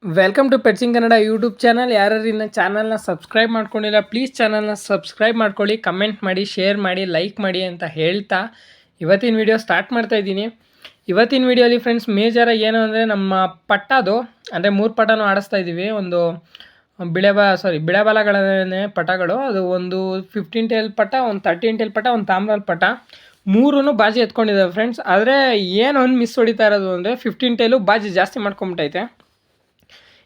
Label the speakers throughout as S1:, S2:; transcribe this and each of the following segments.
S1: Welcome to ಪೆಟ್ಸಿಂಗ್ Kannada YouTube channel. ಯಾರ್ಯಾರು ಇನ್ನು ಚಾನಲ್ನ ಸಬ್ಸ್ಕ್ರೈಬ್ ಮಾಡ್ಕೊಂಡಿಲ್ಲ ಪ್ಲೀಸ್ ಚಾನಲ್ನ ಸಬ್ಸ್ಕ್ರೈಬ್ ಮಾಡ್ಕೊಳ್ಳಿ, ಕಮೆಂಟ್ ಮಾಡಿ, ಶೇರ್ ಮಾಡಿ, ಲೈಕ್ ಮಾಡಿ ಅಂತ ಹೇಳ್ತಾ ಇವತ್ತಿನ ವಿಡಿಯೋ ಸ್ಟಾರ್ಟ್ ಮಾಡ್ತಾ ಇದ್ದೀನಿ. ಇವತ್ತಿನ ವಿಡಿಯೋಲಿ ಫ್ರೆಂಡ್ಸ್ ಮೇಜರಾಗಿ ಏನು ಅಂದರೆ ನಮ್ಮ ಪಟ್ಟದು ಅಂದರೆ 3 ಪಟನೂ ಆಡಿಸ್ತಾ ಇದ್ದೀವಿ. ಒಂದು ಬಿಳೆಬಾಲಗಳೇ ಪಟಗಳು. ಅದು ಒಂದು 15 ಟೇಲ್ ಪಟ, ಒಂದು 13 ಟೇಲ್ ಪಟ, ಒಂದು ತಾಮ್ರಲ್ ಪಟ, ಮೂರೂ ಬಾಜಿ ಎತ್ಕೊಂಡಿದ್ದಾವೆ ಫ್ರೆಂಡ್ಸ್. ಆದರೆ ಏನು ಒಂದು ಮಿಸ್ ಹೊಡಿತಾ ಇರೋದು ಅಂದರೆ 15 ಟೇಲು ಬಾಜಿ ಜಾಸ್ತಿ ಮಾಡ್ಕೊಂಬಿಟ್ಟೈತೆ.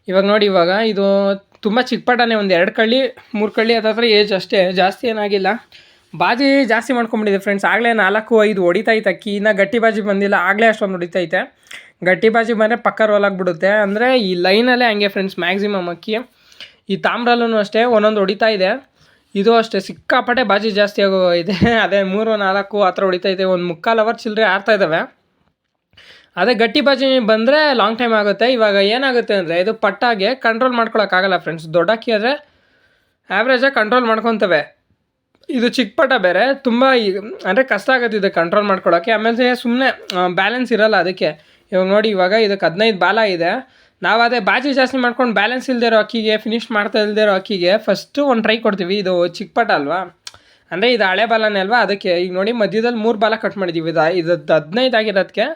S1: ಇವಾಗ ನೋಡಿ, ಇವಾಗ ಇದು ತುಂಬ ಚಿಕ್ಕ ಪಟನೇ, ಒಂದು 2 ಕಳ್ಳಿ 3 ಕಳ್ಳಿ ಹತ್ರ ಏಜ್ ಅಷ್ಟೇ, ಜಾಸ್ತಿ ಏನಾಗಿಲ್ಲ. ಬಾಜಿ ಜಾಸ್ತಿ ಮಾಡ್ಕೊಂಬಿಟ್ಟಿದೆ ಫ್ರೆಂಡ್ಸ್. ಆಗಲೇ 4-5 ಹೊಡಿತೈತೆ ಅಕ್ಕಿ. ಇನ್ನು ಗಟ್ಟಿ ಬಾಜಿ ಬಂದಿಲ್ಲ, ಆಗಲೇ ಅಷ್ಟೊಂದು ಹೊಡಿತೈತೆ. ಗಟ್ಟಿ ಬಾಜಿ ಬಂದರೆ ಪಕ್ಕ ರೋಲ್ ಆಗಿಬಿಡುತ್ತೆ. ಅಂದರೆ ಈ ಲೈನಲ್ಲೇ ಹಂಗೆ ಫ್ರೆಂಡ್ಸ್ ಮ್ಯಾಕ್ಸಿಮಮ್ ಅಕ್ಕಿ. ಈ ತಾಮ್ರಲ್ಲೂ ಅಷ್ಟೇ ಒಂದೊಂದು ಹೊಡಿತಾ ಇದೆ. ಇದು ಅಷ್ಟೇ ಸಿಕ್ಕಾಪಟ್ಟೆ ಬಾಜಿ ಜಾಸ್ತಿ ಆಗೋ ಇದೆ. ಅದೇ 3-4 ಆ ಥರ ಹೊಡಿತೈತೆ. ಒಂದು 3/4 ಅವರ್ ಚಿಲ್ಲರೆ ಆಡ್ತಾ ಇದ್ದಾವೆ. ಅದೇ ಗಟ್ಟಿ ಬಾಜಿ ಬಂದರೆ ಲಾಂಗ್ ಟೈಮ್ ಆಗುತ್ತೆ. ಇವಾಗ ಏನಾಗುತ್ತೆ ಅಂದರೆ ಇದು ಪಟ್ಟಾಗೆ ಕಂಟ್ರೋಲ್ ಮಾಡ್ಕೊಳಕ್ಕಾಗಲ್ಲ ಫ್ರೆಂಡ್ಸ್. ದೊಡ್ಡ ಅಕ್ಕಿ ಆದರೆ ಆ್ಯಾವ್ರೇಜಾಗಿ ಕಂಟ್ರೋಲ್ ಮಾಡ್ಕೊತವೆ. ಇದು ಚಿಕ್ಕ ಪಟ ಬೇರೆ, ತುಂಬ ಅಂದರೆ ಕಷ್ಟ ಆಗುತ್ತೆ ಇದು ಕಂಟ್ರೋಲ್ ಮಾಡ್ಕೊಳಕ್ಕೆ. ಆಮೇಲೆ ಸುಮ್ಮನೆ ಬ್ಯಾಲೆನ್ಸ್ ಇರೋಲ್ಲ ಅದಕ್ಕೆ. ಇವಾಗ ನೋಡಿ, ಇವಾಗ ಇದಕ್ಕೆ 15 ಬಾಲ ಇದೆ. ನಾವು ಅದೇ ಬಾಜಿ ಜಾಸ್ತಿ ಮಾಡ್ಕೊಂಡು ಬ್ಯಾಲೆನ್ಸ್ ಇಲ್ಲದೆ ಇರೋ ಅಕ್ಕಿಗೆ, ಫಿನಿಶ್ ಮಾಡ್ತಾ ಇಲ್ಲದೆ ಇರೋ ಅಕ್ಕಿಗೆ ಫಸ್ಟು ಒಂದು ಟ್ರೈ ಕೊಡ್ತೀವಿ. ಇದು ಚಿಕ್ಕ ಪಟ ಅಲ್ವಾ, ಅಂದರೆ ಇದು ಹಳೆ ಬಾಲನೇ ಅಲ್ವಾ, ಅದಕ್ಕೆ ಈಗ ನೋಡಿ ಮಧ್ಯದಲ್ಲಿ 3 ಬಾಲ ಕಟ್ ಮಾಡಿದ್ದೀವಿ. ಇದು 15 ಆಗಿರೋದಕ್ಕೆ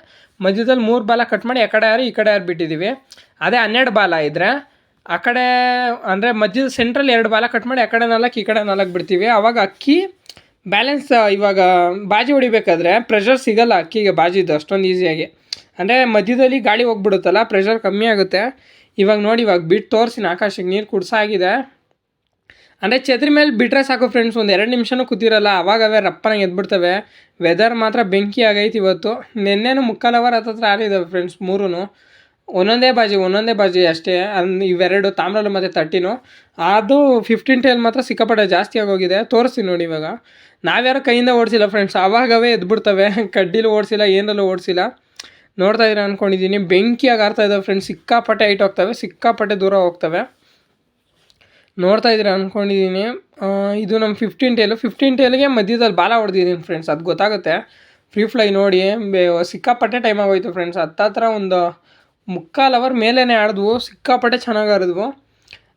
S1: ಮಧ್ಯದಲ್ಲಿ 3 ಬಾಲ ಕಟ್ ಮಾಡಿ ಆ ಕಡೆ ಯಾರು ಈ ಕಡೆ ಯಾರು ಬಿಟ್ಟಿದ್ದೀವಿ. ಅದೇ 12 ಬಾಲ ಇದ್ದರೆ ಆ ಕಡೆ ಅಂದರೆ ಮಧ್ಯದ ಸೆಂಟ್ರಲ್ಲಿ 2 ಬಾಲ ಕಟ್ ಮಾಡಿ ಆ ಕಡೆ 4 ಈ ಕಡೆ 4 ಬಿಡ್ತೀವಿ. ಆವಾಗ ಅಕ್ಕಿ ಬ್ಯಾಲೆನ್ಸ್. ಇವಾಗ ಬಾಜಿ ಹೊಡಿಬೇಕಾದ್ರೆ ಪ್ರೆಷರ್ ಸಿಗೋಲ್ಲ ಅಕ್ಕಿಗೆ ಬಾಜಿದು ಅಷ್ಟೊಂದು ಈಸಿಯಾಗಿ. ಅಂದರೆ ಮಧ್ಯದಲ್ಲಿ ಗಾಳಿ ಹೋಗ್ಬಿಡುತ್ತಲ್ಲ, ಪ್ರೆಷರ್ ಕಮ್ಮಿ ಆಗುತ್ತೆ. ಇವಾಗ ನೋಡಿ, ಇವಾಗ ಬಿಟ್ಟು ತೋರಿಸಿನ ಆಕಾಶಕ್ಕೆ ನೀರು ಕುಡ್ಸಾಗಿದೆ. ಅಂದರೆ ಛತ್ರಿ ಮೇಲೆ ಬಿಟ್ಟರೆ ಸಾಕು ಫ್ರೆಂಡ್ಸ್, ಒಂದು 2 ನಿಮಿಷನೂ ಕೂತಿರಲ್ಲ, ಅವಾಗವೇ ರಪ್ಪನಾಗಿ ಎದ್ಬಿಡ್ತವೆ. ವೆದರ್ ಮಾತ್ರ ಬೆಂಕಿ ಆಗೈತೆ ಇವತ್ತು. ನಿನ್ನೆನೂ 3/4 ಅವರ್ ಹತ್ರ ಆಡಿದ್ದಾವೆ ಫ್ರೆಂಡ್ಸ್ ಮೂರೂ. ಒಂದೊಂದೇ ಬಾಜಿ ಅಷ್ಟೇ. ಇವೆರಡು ತಾಮ್ರಲು ಮತ್ತು 13. ಅದು 15 ಟೇಲ್ ಮಾತ್ರ ಸಿಕ್ಕಾಪಟ್ಟೆ ಜಾಸ್ತಿ ಆಗೋಗಿದೆ. ತೋರಿಸ್ತೀನಿ ನೋಡಿ. ಇವಾಗ ನಾವ್ಯಾರು ಕೈಯಿಂದ ಓಡಿಸಿಲ್ಲ ಫ್ರೆಂಡ್ಸ್, ಅವಾಗವೇ ಎದ್ಬಿಡ್ತವೆ. ಕಡ್ಡಿಲು ಓಡಿಸಿಲ್ಲ, ಏನಲ್ಲೂ ಓಡಿಸಿಲ್ಲ. ನೋಡ್ತಾ ಇದ್ದೀರಾ ಅಂದ್ಕೊಂಡಿದ್ದೀನಿ. ಬೆಂಕಿಯಾಗಿ ಆಡ್ತಾ ಇದ್ದಾವೆ ಫ್ರೆಂಡ್ಸ್. ಸಿಕ್ಕಾಪಟ್ಟೆ ಹೈಟ್ ಹೋಗ್ತವೆ, ಸಿಕ್ಕಾಪಟ್ಟೆ ದೂರ ಹೋಗ್ತವೆ. ನೋಡ್ತಾ ಇದ್ದೀರಾ ಅಂದ್ಕೊಂಡಿದ್ದೀನಿ. ಇದು ನಮ್ಮ 15 ಟೇಲ್ಗೆ ಮಧ್ಯದಲ್ಲಿ ಬಾಲ ಹೊಡೆದಿದ್ದೀನಿ ಫ್ರೆಂಡ್ಸ್, ಅದು ಗೊತ್ತಾಗುತ್ತೆ. ಫ್ರೀ ಫ್ಲೈ ನೋಡಿ ಸಿಕ್ಕಾಪಟ್ಟೆ ಟೈಮ್ ಆಗೋಯ್ತು ಫ್ರೆಂಡ್ಸ್. ಹತ್ರ ಒಂದು 3/4 ಅವರ್ ಮೇಲೇ ಆಡಿದ್ವು. ಸಿಕ್ಕಾಪಟ್ಟೆ ಚೆನ್ನಾಗಿ ಆಡಿದ್ವು.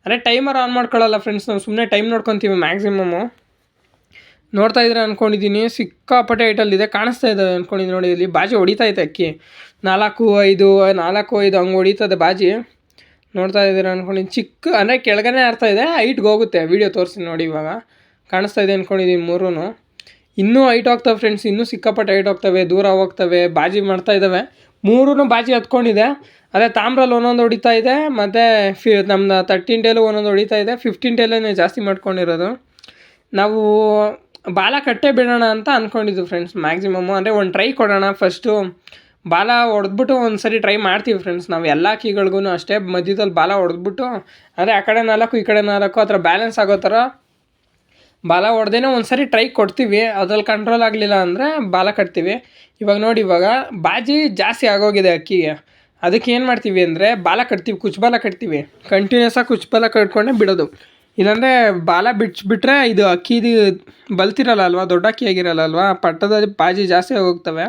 S1: ಅಂದರೆ ಟೈಮರ್ ಆನ್ ಮಾಡ್ಕೊಳ್ಳಲ್ಲ ಫ್ರೆಂಡ್ಸ್, ನಾವು ಸುಮ್ಮನೆ ಟೈಮ್ ನೋಡ್ಕೊತೀವಿ ಮ್ಯಾಕ್ಸಿಮಮ್ಮು. ನೋಡ್ತಾ ಇದ್ದೀರಾ ಅಂದ್ಕೊಂಡಿದ್ದೀನಿ. ಸಿಕ್ಕಾಪಟ್ಟೆ ಹೈಟಲ್ಲಿದೆ, ಕಾಣಿಸ್ತಾ ಇದ್ದಾವೆ ಅಂದ್ಕೊಂಡಿದ್ದೀನಿ ನೋಡಿ. ಇಲ್ಲಿ ಬಾಜಿ ಹೊಡಿತೈತೆ ಅಕ್ಕಿ 4-5 ಹಂಗೆ ಹೊಡಿತದೆ ಬಾಜಿ. ನೋಡ್ತಾ ಇದ್ದೀರಾ ಅಂದ್ಕೊಂಡಿದ್ದೀನಿ. ಚಿಕ್ಕ ಅಂದರೆ ಕೆಳಗನೆ ಆಡ್ತಾ ಇದೆ, ಹೈಟ್ಗೆ ಹೋಗುತ್ತೆ. ವೀಡಿಯೋ ತೋರಿಸಿ ನೋಡಿ. ಇವಾಗ ಕಾಣಿಸ್ತಾ ಇದೆ ಅಂದ್ಕೊಂಡಿದ್ದೀನಿ. ಮೂರೂ ಇನ್ನೂ ಹೈಟ್ ಹೋಗ್ತವೆ ಫ್ರೆಂಡ್ಸ್, ಇನ್ನೂ ಸಿಕ್ಕಾಪಟ್ಟೆ ಹೈಟ್ ಹೋಗ್ತವೆ, ದೂರ ಹೋಗ್ತವೆ, ಬಾಜಿ ಮಾಡ್ತಾ ಇದ್ದಾವೆ. ಮೂರೂ ಬಾಜಿ ಹತ್ಕೊಂಡಿದೆ. ಅದೇ ತಾಮ್ರಲ್ಲಿ ಒಂದೊಂದು ಹೊಡಿತಾ ಇದೆ, ಮತ್ತು ನಮ್ಮದು 13 ಟೇಲು ಒಂದೊಂದು ಹೊಡಿತಾ ಇದೆ. 15 ಟೇಲೇ ಜಾಸ್ತಿ ಮಾಡ್ಕೊಂಡಿರೋದು. ನಾವು ಬಾಲ ಕಟ್ಟೆ ಬಿಡೋಣ ಅಂತ ಅಂದ್ಕೊಂಡಿದ್ದು ಫ್ರೆಂಡ್ಸ್ ಮ್ಯಾಕ್ಸಿಮಮ್ಮು. ಅಂದರೆ ಒಂದು ಟ್ರೈ ಕೊಡೋಣ, ಫಸ್ಟು ಬಾಲ ಹೊಡೆದ್ಬಿಟ್ಟು ಒಂದು ಸರಿ ಟ್ರೈ ಮಾಡ್ತೀವಿ ಫ್ರೆಂಡ್ಸ್. ನಾವು ಎಲ್ಲ ಕೀಗಳಿಗೂ ಅಷ್ಟೇ ಮಧ್ಯದಲ್ಲಿ ಬಾಲ ಹೊಡೆದ್ಬಿಟ್ಟು, ಅಂದರೆ ಆ ಕಡೆ 4 ಈ ಕಡೆ 4 ಆ ಥರ ಬ್ಯಾಲೆನ್ಸ್ ಆಗೋ ಥರ ಬಾಲ ಹೊಡೆದೇನೆ ಒಂದು ಸರಿ ಟ್ರೈ ಕೊಡ್ತೀವಿ. ಅದ್ರಲ್ಲಿ ಕಂಟ್ರೋಲ್ ಆಗಲಿಲ್ಲ ಅಂದರೆ ಬಾಲ ಕಟ್ತೀವಿ. ಇವಾಗ ನೋಡಿ, ಇವಾಗ ಬಾಜಿ ಜಾಸ್ತಿ ಆಗೋಗಿದೆ ಅಕ್ಕಿಗೆ. ಅದಕ್ಕೆ ಏನು ಮಾಡ್ತೀವಿ ಅಂದರೆ ಬಾಲ ಕಟ್ತೀವಿ, ಕುಚ್ಚು ಕಟ್ತೀವಿ. ಕಂಟಿನ್ಯೂಸ್ ಆಗಿ ಕುಚ್ಚು ಕಟ್ಕೊಂಡೇ ಬಿಡೋದು. ಇಲ್ಲಾಂದರೆ ಬಾಲ ಬಿಟ್ಟರೆ ಇದು ಅಕ್ಕಿದು ಬಲ್ತಿರಲ್ಲ ಅಲ್ವಾ, ದೊಡ್ಡ ಅಕ್ಕಿ ಆಗಿರಲ್ಲ ಅಲ್ವಾ, ಪಟ್ಟದಲ್ಲಿ ಬಾಜಿ ಜಾಸ್ತಿ ಹೋಗ್ತವೆ.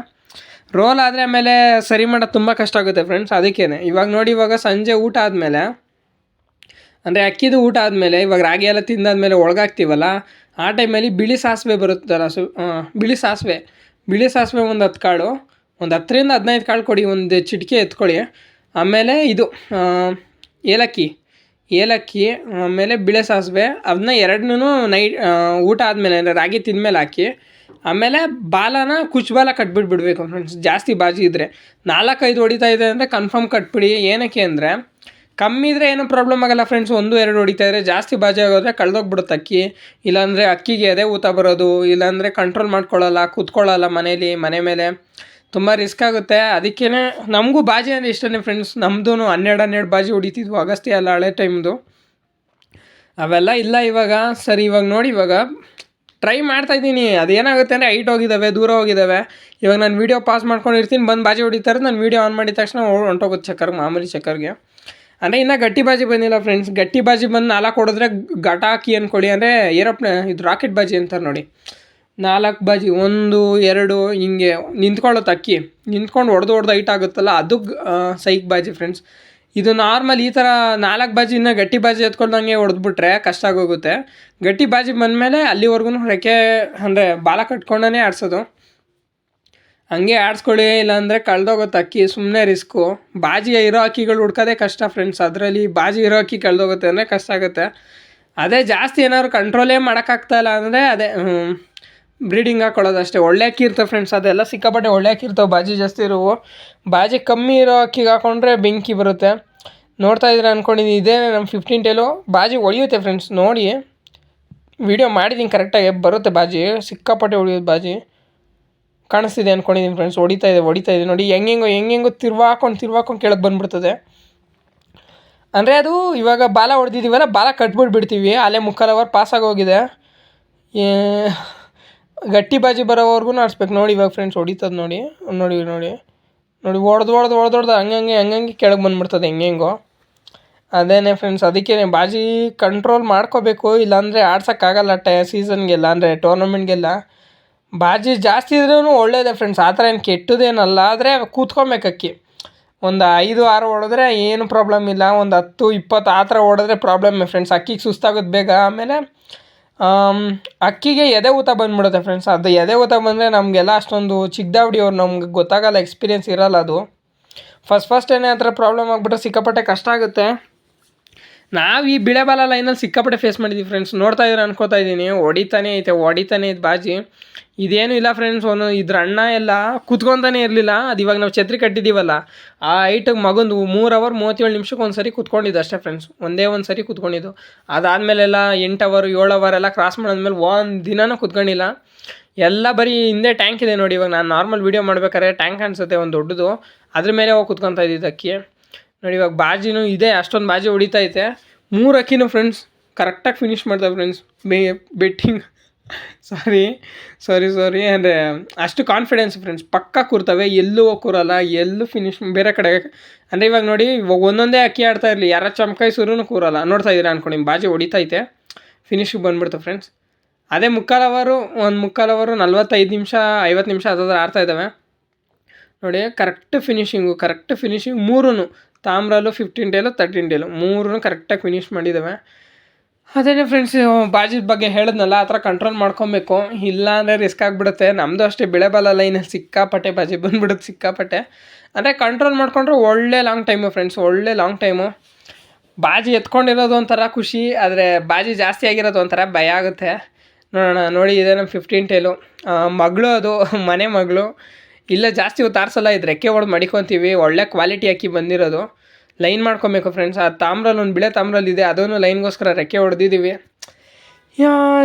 S1: ರೋಲ್ ಆದರೆ ಆಮೇಲೆ ಸರಿ ಮಾಡೋದು ತುಂಬ ಕಷ್ಟ ಆಗುತ್ತೆ ಫ್ರೆಂಡ್ಸ್. ಅದಕ್ಕೇ ಇವಾಗ ನೋಡಿ, ಇವಾಗ ಸಂಜೆ ಊಟ ಆದಮೇಲೆ, ಅಂದರೆ ಅಕ್ಕಿದು ಊಟ ಆದಮೇಲೆ, ಇವಾಗ ರಾಗಿ ಎಲ್ಲ ತಿಂದಾದ್ಮೇಲೆ ಒಳಗಾಗ್ತೀವಲ್ಲ, ಆ ಟೈಮಲ್ಲಿ ಬಿಳಿ ಸಾಸಿವೆ ಬರುತ್ತಲ್ಲ, ಬಿಳಿ ಸಾಸಿವೆ ಒಂದು 10 ಕಾಳು, ಒಂದು 10-15 ಕಾಳು ಕೊಡಿ, ಒಂದು ಚಿಟಿಕೆ ಎತ್ಕೊಳ್ಳಿ. ಆಮೇಲೆ ಇದು ಏಲಕ್ಕಿ, ಆಮೇಲೆ ಬಿಳೆ ಸಾಸಿವೆ, ಅದನ್ನ ಎರಡನ್ನೂ ಊಟ ಆದಮೇಲೆ ಅಂದರೆ ರಾಗಿ ತಿಂದಮೇಲೆ ಹಾಕಿ, ಆಮೇಲೆ ಬಾಲನ ಕುಚ್ಚು ಬಾಲ ಕಟ್ಬಿಟ್ಬಿಡ್ಬೇಕು ಫ್ರೆಂಡ್ಸ್. ಜಾಸ್ತಿ ಬಾಜಿ ಇದ್ದರೆ 4-5 ಹೊಡಿತಾ ಇದೆ ಅಂದರೆ ಕನ್ಫರ್ಮ್ ಕಟ್ಬಿಡಿ. ಏನಕ್ಕೆ ಅಂದರೆ ಕಮ್ಮಿ ಇದ್ದರೆ ಏನೂ ಪ್ರಾಬ್ಲಮ್ ಆಗೋಲ್ಲ ಫ್ರೆಂಡ್ಸ್. 1-2 ಹೊಡಿತಾ ಇದ್ದರೆ, ಜಾಸ್ತಿ ಬಾಜಿ ಆಗೋದ್ರೆ ಕಳೆದೋಗ್ಬಿಡುತ್ತೆ ಅಕ್ಕಿ. ಇಲ್ಲಾಂದರೆ ಅಕ್ಕಿಗೆ ಅದೇ ಊತ ಬರೋದು, ಇಲ್ಲಾಂದರೆ ಕಂಟ್ರೋಲ್ ಮಾಡ್ಕೊಳ್ಳಲ್ಲ, ಕೂತ್ಕೊಳ್ಳಲ್ಲ ಮನೆ ಮೇಲೆ, ತುಂಬ ರಿಸ್ಕ್ ಆಗುತ್ತೆ. ಅದಕ್ಕೇ ನಮಗೂ ಬಾಜಿ ಅಂದರೆ ಇಷ್ಟನೇ ಫ್ರೆಂಡ್ಸ್. ನಮ್ಮದು 12 ಬಾಜಿ ಹೊಡಿತಿದ್ವು ಅಗಸ್ತ್ಯ ಎಲ್ಲ ಹಳೆ ಟೈಮ್ದು. ಅವೆಲ್ಲ ಇಲ್ಲ ಇವಾಗ. ಸರಿ, ಇವಾಗ ನೋಡಿ, ಇವಾಗ ಟ್ರೈ ಮಾಡ್ತಾಯಿದ್ದೀನಿ. ಅದೇನಾಗುತ್ತೆ ಅಂದರೆ ಹೈಟ್ ಹೋಗಿದ್ದಾವೆ, ದೂರ ಹೋಗಿದ್ದಾವೆ. ಇವಾಗ ನಾನು ವೀಡಿಯೋ ಪಾಸ್ ಮಾಡ್ಕೊಂಡಿರ್ತೀನಿ, ಬಂದು ಬಾಜಿ ಹೊಡಿತಾರೆ. ನಾನು ವೀಡಿಯೋ ಆನ್ ಮಾಡಿದ ತಕ್ಷಣ ಹೊಂಟೋಗುತ್ತೆ ಮಾಮೂಲಿ ಚಕ್ಕರ್ಗೆ. ಅಂದರೆ ಇನ್ನೂ ಗಟ್ಟಿ ಬಾಜಿ ಬಂದಿಲ್ಲ ಫ್ರೆಂಡ್ಸ್. ಗಟ್ಟಿ ಬಾಜಿ ಬಂದು 4 ಹೊಡೆದ್ರೆ ಘಟ ಹಾಕಿ ಅಂದ್ಕೊಳ್ಳಿ. ಅಂದರೆ ಇದು ರಾಕೆಟ್ ಬಾಜಿ ಅಂತಾರೆ ನೋಡಿ. 4 ಬಾಜಿ 1-2 ಹಿಂಗೆ ನಿಂತ್ಕೊಳ್ಳುತ್ತೆ ಅಕ್ಕಿ. ನಿಂತ್ಕೊಂಡು ಹೊಡೆದು ಹೈಟ್ ಆಗುತ್ತಲ್ಲ, ಅದು ಸೈಕ್ ಬಾಜಿ ಫ್ರೆಂಡ್ಸ್. ಇದು ನಾರ್ಮಲ್ ಈ ಥರ 4 ಬಾಜಿನ ಗಟ್ಟಿ ಬಾಜಿ ಎತ್ಕೊಂಡಂಗೆ ಹೊಡೆದ್ಬಿಟ್ರೆ ಕಷ್ಟ ಆಗೋಗುತ್ತೆ. ಗಟ್ಟಿ ಬಾಜಿ ಬಂದಮೇಲೆ ಅಲ್ಲಿವರೆಗೂ ರೆಕ್ಕೆ ಅಂದರೆ ಬಾಲ ಕಟ್ಕೊಂಡೇ ಆಡಿಸೋದು. ಹಂಗೆ ಆಡಿಸ್ಕೊಳ್ಳಿ, ಇಲ್ಲಾಂದರೆ ಕಳೆದೋಗುತ್ತೆ ಅಕ್ಕಿ, ಸುಮ್ಮನೆ ರಿಸ್ಕು. ಬಾಜಿ ಇರೋ ಅಕ್ಕಿಗಳು ಹುಡ್ಕೋದೇ ಕಷ್ಟ ಫ್ರೆಂಡ್ಸ್. ಅದರಲ್ಲಿ ಬಾಜಿ ಇರೋ ಅಕ್ಕಿ ಕಳೆದೋಗುತ್ತೆ ಅಂದರೆ ಕಷ್ಟ ಆಗುತ್ತೆ. ಅದೇ ಜಾಸ್ತಿ ಏನಾದ್ರು ಕಂಟ್ರೋಲೇ ಮಾಡೋಕ್ಕಾಗ್ತಾಯಿಲ್ಲ ಅಂದರೆ ಅದೇ ಬ್ರೀಡಿಂಗ್ ಹಾಕ್ಕೊಳ್ಳೋದು ಅಷ್ಟೇ. ಒಳ್ಳೆ ಅಕ್ಕಿ ಇರ್ತವೆ ಫ್ರೆಂಡ್ಸ್, ಅದೆಲ್ಲ ಸಿಕ್ಕಾಪಟ್ಟೆ ಒಳ್ಳೆ ಅಕ್ಕಿ ಇರ್ತವೆ. ಬಾಜಿ ಜಾಸ್ತಿ ಇರೋವು, ಬಾಜಿ ಕಮ್ಮಿ ಇರೋ ಅಕ್ಕಿಗೆ ಹಾಕ್ಕೊಂಡ್ರೆ ಬೆಂಕಿ ಬರುತ್ತೆ. ನೋಡ್ತಾ ಇದ್ರೆ ಅಂದ್ಕೊಂಡಿದ್ದೀನಿ ಇದೇ ನಮ್ಮ 15 ಟೇಲು. ಬಾಜಿ ಹೊಳಿಯುತ್ತೆ ಫ್ರೆಂಡ್ಸ್, ನೋಡಿ ವಿಡಿಯೋ ಮಾಡಿದ್ದೀನಿ ಕರೆಕ್ಟಾಗಿ, ಬರುತ್ತೆ ಬಾಜಿ, ಸಿಕ್ಕಾಪಟ್ಟೆ ಹೊಳಿಯೋದು ಬಾಜಿ. ಕಾಣಿಸ್ತಿದೆ ಅಂದ್ಕೊಂಡಿದ್ದೀನಿ ಫ್ರೆಂಡ್ಸ್, ಹೊಡಿತಾ ಇದೆ ನೋಡಿ. ಹೆಂಗೆಂಗೋ ತಿರ್ವಾಕೊಂಡು ಕೆಳಗೆ ಬಂದುಬಿಡ್ತದೆ. ಅಂದರೆ ಅದು ಇವಾಗ ಬಾಲ ಹೊಡೆದಿದ್ದೀವಲ್ಲ, ಬಾಲ ಕಟ್ಬಿಟ್ಬಿಡ್ತೀವಿ, ಅಲ್ಲೇ 3/4 ಅವರ್ ಪಾಸಾಗೋಗಿದೆ. ಗಟ್ಟಿ ಬಾಜಿ ಬರೋವರೆಗೂ ಆಡಿಸ್ಬೇಕು. ನೋಡಿ ಇವಾಗ ಫ್ರೆಂಡ್ಸ್ ಹೊಡಿತದೆ ನೋಡಿ ಹೊಡೆದು ಹಂಗಂಗೆ ಕೆಳಗೆ ಬಂದುಬಿಡ್ತದೆ ಹೆಂಗೆಂಗೋ. ಅದೇನೇ ಫ್ರೆಂಡ್ಸ್, ಅದಕ್ಕೆ ಬಾಜಿ ಕಂಟ್ರೋಲ್ ಮಾಡ್ಕೋಬೇಕು, ಇಲ್ಲಾಂದರೆ ಆಡ್ಸೋಕ್ಕಾಗಲ್ಲ ಸೀಸನ್ಗೆಲ್ಲ, ಅಂದರೆ ಟೂರ್ನಮೆಂಟ್ಗೆಲ್ಲ. ಬಾಜಿ ಜಾಸ್ತಿ ಇದ್ರೂ ಒಳ್ಳೇದೇ ಫ್ರೆಂಡ್ಸ್, ಆ ಥರ ಏನು ಕೆಟ್ಟದೇನಲ್ಲ. ಆದರೆ ಕೂತ್ಕೊಬೇಕು ಅಕ್ಕಿ. ಒಂದು 5-6 ಹೊಡೆದ್ರೆ ಏನು ಪ್ರಾಬ್ಲಮ್ ಇಲ್ಲ. ಒಂದು 10-20 ಆ ಥರ ಹೊಡೆದ್ರೆ ಪ್ರಾಬ್ಲಮ್ಮೇ ಫ್ರೆಂಡ್ಸ್. ಅಕ್ಕಿಗೆ ಸುಸ್ತಾಗೋದು ಬೇಗ. ಆಮೇಲೆ ಅಕ್ಕಿಗೆ ಎದೆ ಊತ ಬಂದುಬಿಡುತ್ತೆ ಫ್ರೆಂಡ್ಸ್. ಅದು ಎದೆ ಊತ ಬಂದರೆ ನಮಗೆಲ್ಲ ಅಷ್ಟೊಂದು ಚಿಕ್ಕದಾವಡಿಯವ್ರು ನಮ್ಗೆ ಗೊತ್ತಾಗಲ್ಲ, ಎಕ್ಸ್ಪೀರಿಯೆನ್ಸ್ ಇರೋಲ್ಲ ಅದು. ಫಸ್ಟೇನೇ ಆ ಥರ ಪ್ರಾಬ್ಲಮ್ ಆಗಿಬಿಟ್ರೆ ಸಿಕ್ಕಾಪಟ್ಟೆ ಕಷ್ಟ ಆಗುತ್ತೆ. ನಾವು ಈ ಬಿಳೆಬಾಲ ಲೈನಲ್ಲಿ ಸಿಕ್ಕಾಪಟ್ಟೆ ಫೇಸ್ ಮಾಡಿದ್ದೀವಿ ಫ್ರೆಂಡ್ಸ್. ನೋಡ್ತಾ ಇದ್ರೆ ಅನ್ಕೋತಾ ಇದ್ದೀನಿ ಹೊಡಿತಾನೆ ಐತೆ ಬಾಜಿ. ಇದೇನು ಇಲ್ಲ ಫ್ರೆಂಡ್ಸ್, ಇದ್ರ ಅಣ್ಣ ಎಲ್ಲ ಕೂತ್ಕೊತಾನೆ ಇರಲಿಲ್ಲ. ಅದು ಇವಾಗ ನಾವು ಛತ್ರಿ ಕಟ್ಟಿದ್ದೀವಲ್ಲ, ಆ ಹೈಟಿಗೆ ಮಗೊಂದು 3 ಅವರ್ 37 ನಿಮಿಷಕ್ಕೆ ಒಂದು ಸರಿ ಕೂತ್ಕೊಂಡಿದ್ದು ಅಷ್ಟೇ ಫ್ರೆಂಡ್ಸ್. ಒಂದೇ ಒಂದು ಸರಿ ಕೂತ್ಕೊಂಡಿದ್ದು. ಅದಾದಮೇಲೆಲ್ಲ 8 ಅವರ್ 7 ಅವರ್ ಎಲ್ಲ ಕ್ರಾಸ್ ಮಾಡಿದ್ಮೇಲೆ ಒಂದು ದಿನನೂ ಕೂತ್ಕೊಂಡಿಲ್ಲ. ಎಲ್ಲ ಬರೀ ಹಿಂದೆ ಟ್ಯಾಂಕ್ ಇದೆ ನೋಡಿ. ಇವಾಗ ನಾನು ನಾರ್ಮಲ್ ವೀಡಿಯೋ ಮಾಡ್ಬೇಕಾದ್ರೆ ಟ್ಯಾಂಕ್ ಅನಿಸುತ್ತೆ ಒಂದು ದೊಡ್ಡದು, ಅದ್ರ ಮೇಲೆ ಹೋಗಿ ಕೂತ್ಕೊತಾ ಇದ್ದಿದ್ದು ಅಕ್ಕಿ ನೋಡಿ. ಇವಾಗ ಬಾಜಿನೂ ಇದೆ, ಅಷ್ಟೊಂದು ಬಾಜಿ ಹೊಡಿತೈತೆ. 3 ಅಕ್ಕಿನೂ ಫ್ರೆಂಡ್ಸ್ ಕರೆಕ್ಟಾಗಿ ಫಿನಿಷ್ ಮಾಡ್ತಾವೆ ಫ್ರೆಂಡ್ಸ್. ಬೆಟ್ಟಿಂಗ್ ಸಾರಿ ಅಂದರೆ ಅಷ್ಟು ಕಾನ್ಫಿಡೆನ್ಸ್ ಫ್ರೆಂಡ್ಸ್, ಪಕ್ಕ ಕೂರ್ತವೆ, ಎಲ್ಲೂ ಕೂರಲ್ಲ, ಎಲ್ಲೂ ಫಿನಿಷ್ ಬೇರೆ ಕಡೆ. ಅಂದರೆ ಇವಾಗ ನೋಡಿ, ಇವಾಗ ಒಂದೊಂದೇ ಅಕ್ಕಿ ಆಡ್ತಾ ಇರಲಿ, ಯಾರ ಚಮಕಾಯಿಸೂರೂ ಕೂರಲ್ಲ. ನೋಡ್ತಾ ಇದ್ದೀರಾ ಅಂದ್ಕೊಂಡು ಬಾಜಿ ಹೊಡಿತೈತೆ, ಫಿನಿಶಿಗೆ ಬಂದುಬಿಡ್ತು ಫ್ರೆಂಡ್ಸ್. ಅದೇ 3/4 ಅವರು 45 ನಿಮಿಷ 50 ನಿಮಿಷ ಅದಾದ್ರೆ ಆಡ್ತಾಯಿದ್ದಾವೆ ನೋಡಿ. ಕರೆಕ್ಟ್ ಫಿನಿಶಿಂಗ್ 3 ತಾಮ್ರಲ್ಲೂ 15 ಟೇಲು 13 ಟೇಲು 3 ಕರೆಕ್ಟಾಗಿ ಫಿನಿಷ್ ಮಾಡಿದ್ದಾವೆ. ಅದೇನೇ ಫ್ರೆಂಡ್ಸ್, ಬಾಜಿದ ಬಗ್ಗೆ ಹೇಳಿದ್ನಲ್ಲ, ಆ ಥರ ಕಂಟ್ರೋಲ್ ಮಾಡ್ಕೊಬೇಕು, ಇಲ್ಲ ಅಂದರೆ ರಿಸ್ಕ್ ಆಗಿಬಿಡುತ್ತೆ. ನಮ್ಮದು ಅಷ್ಟೇ, ಬಿಳೆಬಾಲ ಲೈನಲ್ಲಿ ಸಿಕ್ಕಾಪಟ್ಟೆ ಬಾಜಿ ಬಂದುಬಿಡುತ್ತೆ ಸಿಕ್ಕಾಪಟ್ಟೆ. ಅಂದರೆ ಕಂಟ್ರೋಲ್ ಮಾಡಿಕೊಂಡ್ರೆ ಒಳ್ಳೆ ಲಾಂಗ್ ಟೈಮು ಫ್ರೆಂಡ್ಸ್, ಒಳ್ಳೆ ಲಾಂಗ್ ಟೈಮು. ಬಾಜಿ ಎತ್ಕೊಂಡಿರೋದು ಒಂಥರ ಖುಷಿ, ಆದರೆ ಬಾಜಿ ಜಾಸ್ತಿ ಆಗಿರೋದು ಒಂಥರ ಭಯ ಆಗುತ್ತೆ. ನೋಡೋಣ ನೋಡಿ, ಇದೆ ನಮ್ಮ 15 ಟೇಲು ಮಗಳು, ಅದು ಮನೆ ಮಗಳು. ಇಲ್ಲ ಜಾಸ್ತಿ ಹೊತ್ತು ಆರಿಸಲ್ಲ, ಇದು ರೆಕ್ಕೆ ಹೊಡೆದು ಮಡಿಕೊತೀವಿ. ಒಳ್ಳೆ ಕ್ವಾಲಿಟಿ ಅಕ್ಕಿ ಬಂದಿರೋದು. ಲೈನ್ ಮಾಡ್ಕೊಬೇಕು ಫ್ರೆಂಡ್ಸ್. ಆ ತಾಮ್ರಲ್ಲಿ ಒಂದು ಬಿಳೆ ತಾಮ್ರಲ್ಲಿ ಇದೆ, ಅದನ್ನು ಲೈನ್ಗೋಸ್ಕರ ರೆಕ್ಕೆ ಹೊಡೆದಿದ್ದೀವಿ.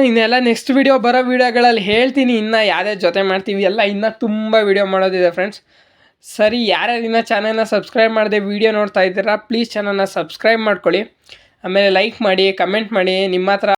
S1: ಇನ್ನೆಲ್ಲ ನೆಕ್ಸ್ಟ್ ಬರೋ ವೀಡಿಯೋಗಳಲ್ಲಿ ಹೇಳ್ತೀನಿ, ಇನ್ನೂ ಯಾವುದೇ ಜೊತೆ ಮಾಡ್ತೀವಿ ಎಲ್ಲ, ಇನ್ನೂ ತುಂಬ ವೀಡಿಯೋ ಮಾಡೋದಿದೆ ಫ್ರೆಂಡ್ಸ್. ಸರಿ, ಯಾರ್ಯಾರು ಇನ್ನೂ ಚಾನಲ್ನ ಸಬ್ಸ್ಕ್ರೈಬ್ ಮಾಡದೆ ವೀಡಿಯೋ ನೋಡ್ತಾ ಇದ್ದೀರಾ, ಪ್ಲೀಸ್ ಚಾನಲ್ನ ಸಬ್ಸ್ಕ್ರೈಬ್ ಮಾಡ್ಕೊಳ್ಳಿ. ಆಮೇಲೆ ಲೈಕ್ ಮಾಡಿ, ಕಮೆಂಟ್ ಮಾಡಿ. ನಿಮ್ಮ ಹತ್ರ